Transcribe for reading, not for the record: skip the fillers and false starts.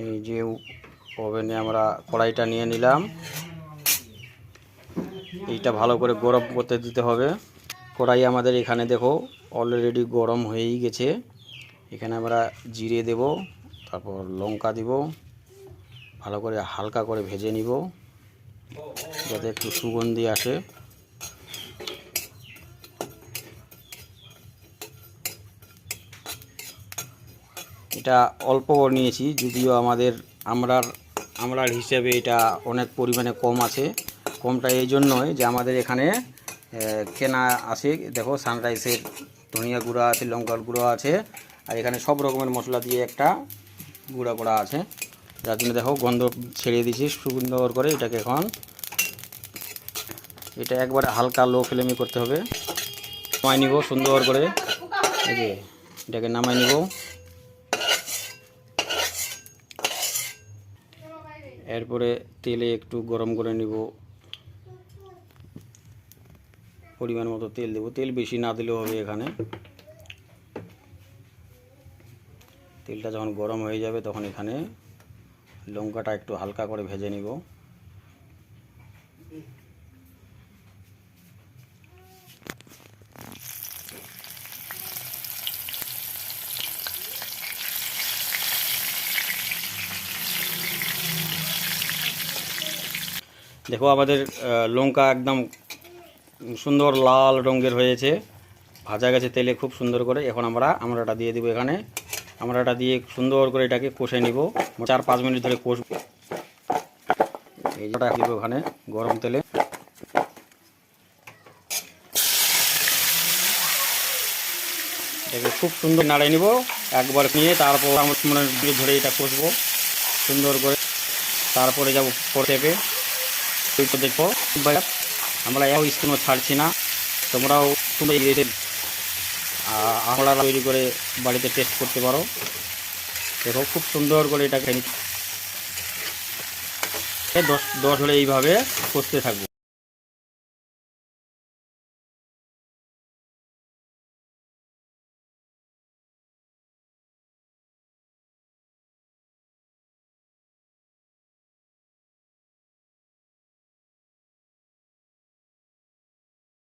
এই যে ওভেনে আমরা কড়াইটা নিয়ে নিলাম। এইটা ভালো করে গরম করতে দিতে হবে। কড়াই আমাদের এখানে দেখো অলরেডি গরম হয়েই গেছে। এখানে আমরা জিরে দেব, তারপর লঙ্কা দিব, ভালো করে হালকা করে ভেজে নিব যাতে একটু সুগন্ধি আসে। এটা অল্প নিয়েছি, যদিও আমরার হিসেবে এটা অনেক পরিমাণে কম আছে। কমটা এই জন্যই যে আমাদের এখানে কেনা আছে। দেখো সানরাইসের ধনিয়া গুঁড়া আছে, লঙ্কার গুঁড়ো আছে, আর এখানে সব রকমের মশলা দিয়ে একটা গুঁড়া করা আছে, যার জন্য দেখো গন্ধ ছেড়ে দিয়েছি সুন্দর করে। এটাকে এখন এটা একবারে হালকা লো ফ্লেমে করতে হবে। নামাই নিব সুন্দর করে। এই যে এটাকে নামাই নিব। এরপরে তেলে একটু গরম করে নিব, পরিমাণ মতো তেল দেব। তেল বেশি না দিলেও হবে। এখানে তেলটা যখন গরম হয়ে যাবে তখন এখানে লঙ্কাটা একটু হালকা করে ভেজে নিব। দেখো আমাদের লঙ্কা একদম সুন্দর লাল রঙের হয়েছে, ভাজা গেছে তেলে খুব সুন্দর করে। এখন আমড়াটা দিয়ে দিব। এখানে আমড়াটা দিয়ে সুন্দর করে এটাকে কষে নিব, 4-5 মিনিট ধরে কষবো। এইটা দিব ওখানে গরম তেলে। এটাকে খুব সুন্দর নাড়িয়ে নিব একবার নিয়ে, তারপর আমরা ধরে এটা কষবো সুন্দর করে। তারপরে যাবো পড়তে দেখো আমরা এও স্পুনও ছাড়ছি না। তোমরাও আমরা তৈরি করে বাড়িতে টেস্ট করতে পারো। দেখো খুব সুন্দর করে এটাকে 10 হলে এইভাবে কষতে থাকবো।